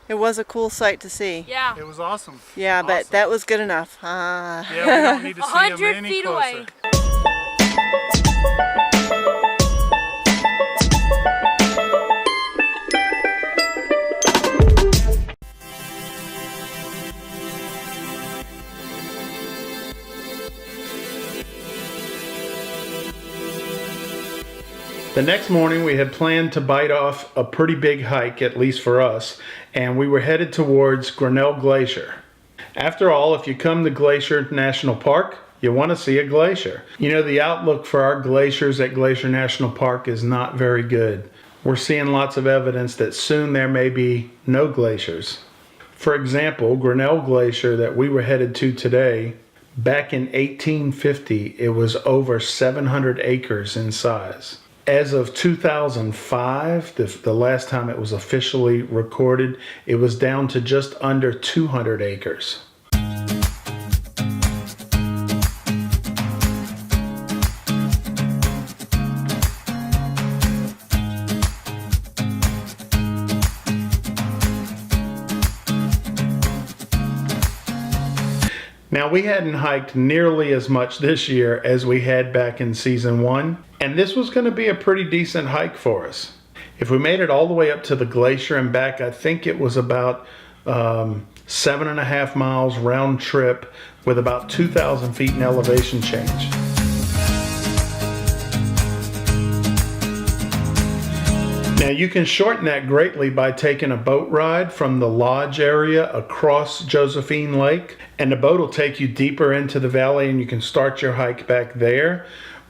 It was a cool sight to see. Yeah. It was awesome. Yeah, awesome. but that was good enough. Yeah, we don't need to see him 100 any feet closer. away. The next morning we had planned to bite off a pretty big hike, at least for us, and we were headed towards Grinnell Glacier. After all, if you come to Glacier National Park, you want to see a glacier. You know, the outlook for our glaciers at Glacier National Park is not very good. We're seeing lots of evidence that soon there may be no glaciers. For example, Grinnell Glacier that we were headed to today, back in 1850, it was over 700 acres in size. As of 2005, the last time it was officially recorded, it was down to just under 200 acres. Now, we hadn't hiked nearly as much this year as we had back in season 1, and this was going to be a pretty decent hike for us. If we made it all the way up to the glacier and back, I think it was about 7.5 miles round trip with about 2,000 feet in elevation change. Now, you can shorten that greatly by taking a boat ride from the lodge area across Josephine Lake, and the boat will take you deeper into the valley and you can start your hike back there.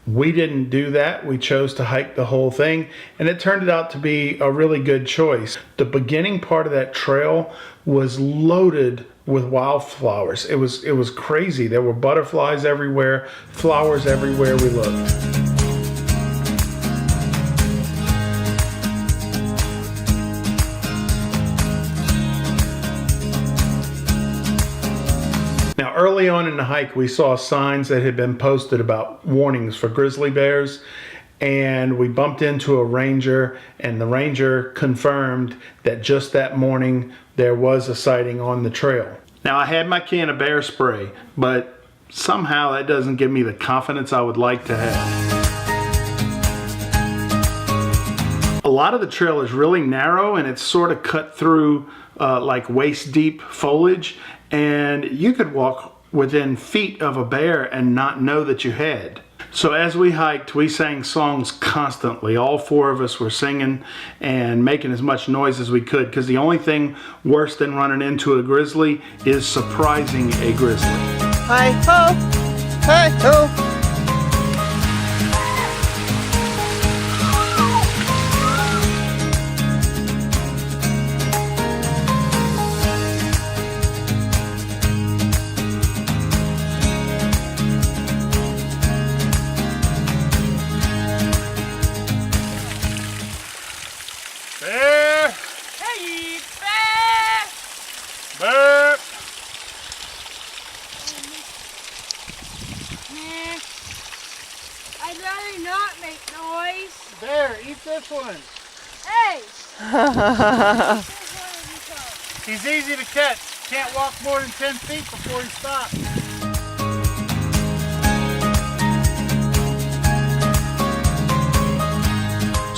We didn't do that. We chose to hike the whole thing, and it turned out to be a really good choice. The beginning part of that trail was loaded with wildflowers. It was crazy. There were butterflies everywhere, flowers everywhere we looked. Now, early on in the hike, we saw signs that had been posted about warnings for grizzly bears, and we bumped into a ranger, and the ranger confirmed that just that morning there was a sighting on the trail. Now, I had my can of bear spray, but somehow that doesn't give me the confidence I would like to have. A lot of the trail is really narrow, and it's sort of cut through like waist deep foliage, and you could walk within feet of a bear and not know that you had. So as we hiked, we sang songs constantly. All 4 of us were singing and making as much noise as we could, because the only thing worse than running into a grizzly is surprising a grizzly. Hi ho! Hi ho! Bear! Hey, bear! Bear! I'd rather not make noise. Bear, eat this one. Hey! He's easy to catch. Can't walk more than 10 feet before he stops.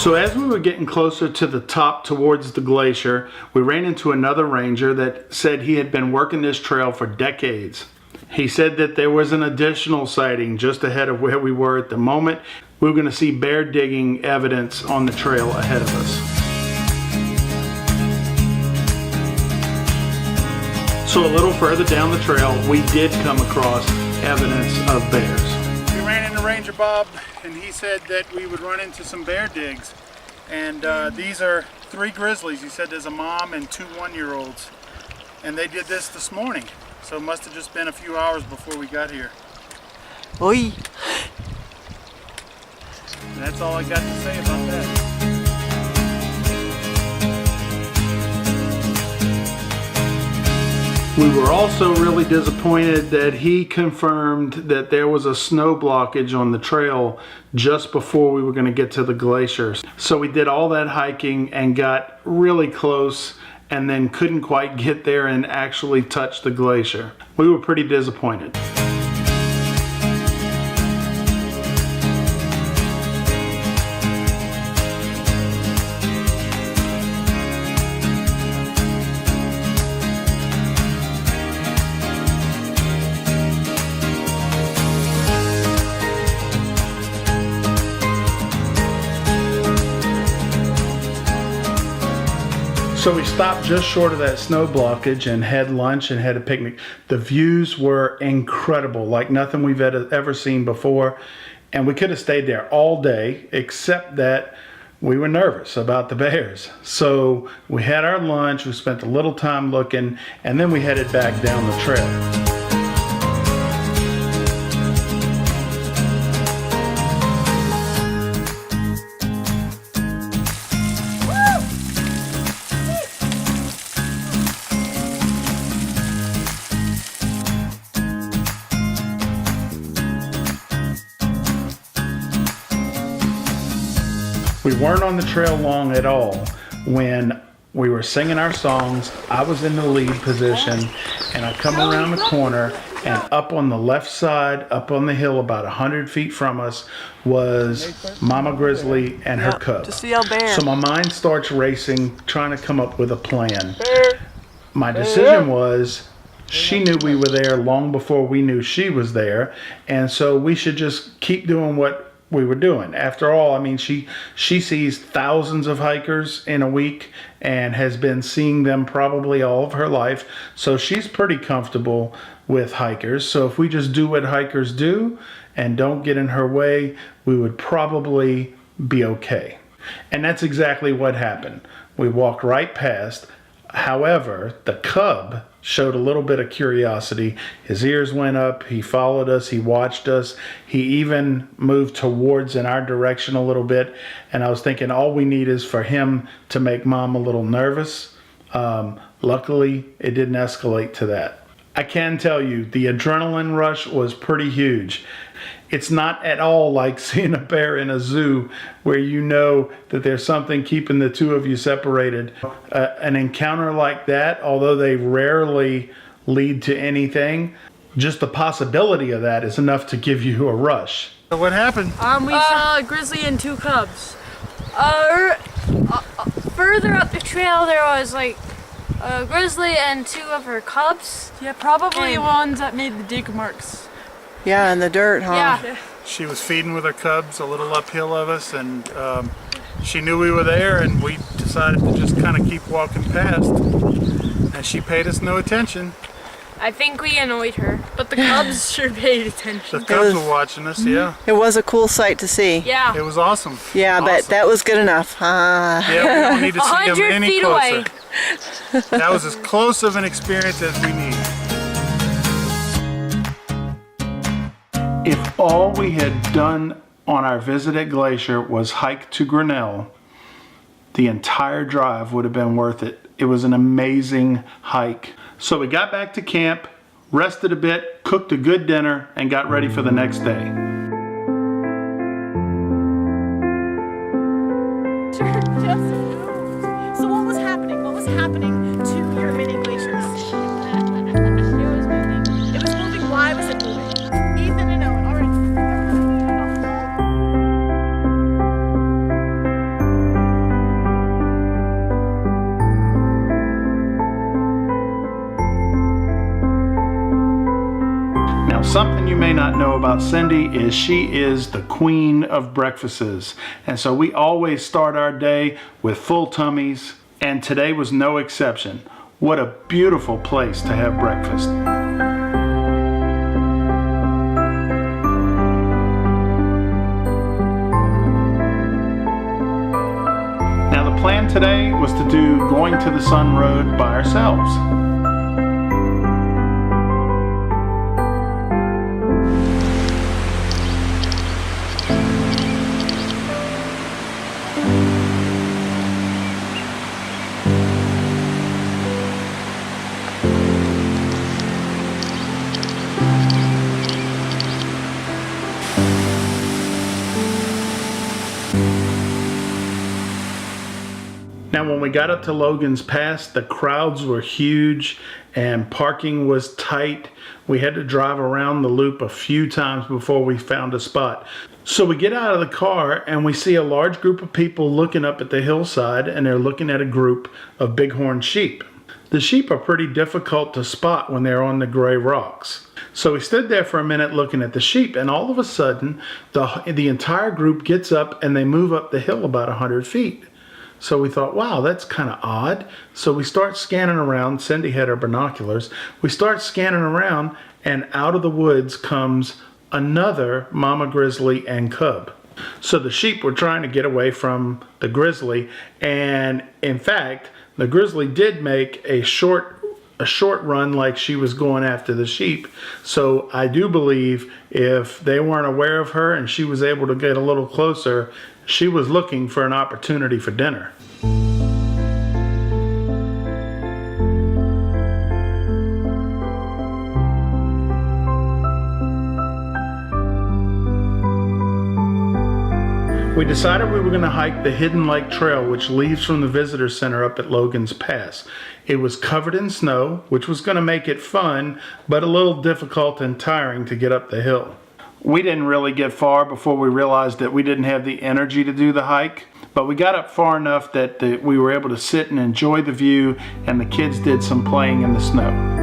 So as we were getting closer to the top towards the glacier, we ran into another ranger that said he had been working this trail for decades. He said that there was an additional sighting just ahead of where we were at the moment. We were going to see bear digging evidence on the trail ahead of us. So a little further down the trail, we did come across evidence of bears. We ran into Ranger Bob, and he said that we would run into some bear digs. And these are 3 grizzlies. He said there's a mom and 2 one-year-olds. And they did this morning. So it must have just been a few hours before we got here. Oi! And that's all I got to say about that. We were also really disappointed that he confirmed that there was a snow blockage on the trail just before we were going to get to the glaciers. So we did all that hiking and got really close, and then couldn't quite get there and actually touch the glacier. We were pretty disappointed. So we stopped just short of that snow blockage and had lunch and had a picnic. The views were incredible, like nothing we've ever seen before. And we could have stayed there all day, except that we were nervous about the bears. So we had our lunch, we spent a little time looking, and then we headed back down the trail. We weren't on the trail long at all when we were singing our songs. I was in the lead position, and I come around the corner, and up on the left side, up on the hill about 100 feet from us, was Mama Grizzly and her cub. Just see our bear. So my mind starts racing, trying to come up with a plan. My decision was, she knew we were there long before we knew she was there, and so we should just keep doing what we were doing. After all, I mean, she sees thousands of hikers in a week and has been seeing them probably all of her life. So she's pretty comfortable with hikers. So if we just do what hikers do and don't get in her way, we would probably be okay. And that's exactly what happened. We walked right past. However, the cub showed a little bit of curiosity. His ears went up, he followed us, he watched us, he even moved towards in our direction a little bit, and I was thinking all we need is for him to make Mom a little nervous. Luckily, it didn't escalate to that. I can tell you, the adrenaline rush was pretty huge. It's not at all like seeing a bear in a zoo where you know that there's something keeping the two of you separated. An encounter like that, although they rarely lead to anything, just the possibility of that is enough to give you a rush. So what happened? We saw a grizzly and two cubs. Further up the trail, there was like a grizzly and two of her cubs. Yeah, probably the ones that made the dig marks. Yeah, in the dirt, huh? Yeah. She was feeding with her cubs a little uphill of us, and she knew we were there, and we decided to just kind of keep walking past, and she paid us no attention. I think we annoyed her, but the cubs sure paid attention. The cubs were watching us, yeah. It was a cool sight to see. Yeah. It was awesome. Yeah, Awesome. but that was good enough. Yeah, we don't need to see them 100 any feet closer. away. That was as close of an experience as we need. If all we had done on our visit at Glacier was hike to Grinnell, the entire drive would have been worth it. It was an amazing hike. So we got back to camp, rested a bit, cooked a good dinner, and got ready for the next day. So what was happening? What was happening to your mini glaciers? It was moving. Why was it moving? Ethan and Owen, all right. Now, something you may not know about Cindy is she is the queen of breakfasts. And so we always start our day with full tummies, and today was no exception. What a beautiful place to have breakfast. Now, the plan today was to do Going to the Sun Road by ourselves. Now, Now when we got up to Logan's Pass, the crowds were huge and parking was tight. We had to drive around the loop a few times before we found a spot. So we get out of the car and we see a large group of people looking up at the hillside, and they're looking at a group of bighorn sheep. The sheep are pretty difficult to spot when they're on the gray rocks. So we stood there for a minute looking at the sheep, and all of a sudden the entire group gets up and they move up the hill about 100 feet. So we thought, wow, that's kind of odd. So we start scanning around. Cindy had her binoculars. We start scanning around, and out of the woods comes another mama grizzly and cub. So the sheep were trying to get away from the grizzly, and in fact, the grizzly did make a short run, like she was going after the sheep. So I do believe if they weren't aware of her and she was able to get a little closer, she was looking for an opportunity for dinner. We decided we were going to hike the Hidden Lake Trail, which leaves from the visitor center up at Logan's Pass. It was covered in snow, which was going to make it fun, but a little difficult and tiring to get up the hill. We didn't really get far before we realized that we didn't have the energy to do the hike, but we got up far enough that we were able to sit and enjoy the view, and the kids did some playing in the snow.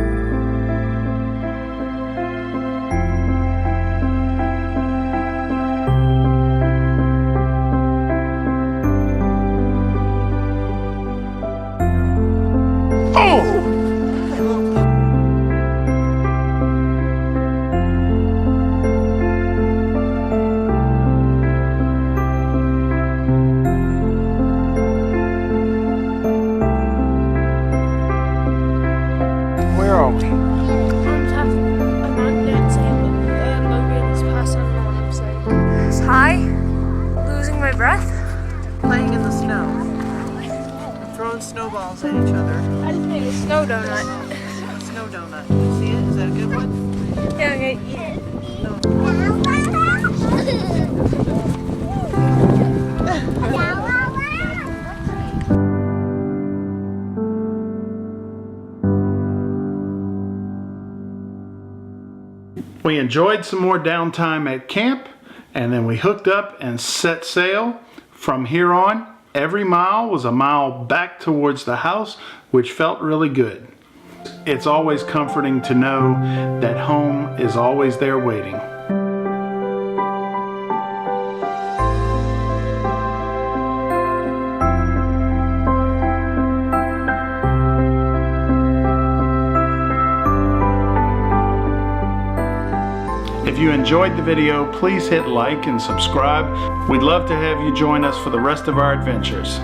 Hi, losing my breath. Playing in the snow. And throwing snowballs at each other. I just made a snow donut. Snow donut. You see it? Is that a good one? Yeah, I'm gonna eat it. We enjoyed some more downtime at camp, and then we hooked up and set sail. From here on, every mile was a mile back towards the house, which felt really good. It's always comforting to know that home is always there waiting. If you enjoyed the video, please hit like and subscribe. We'd love to have you join us for the rest of our adventures.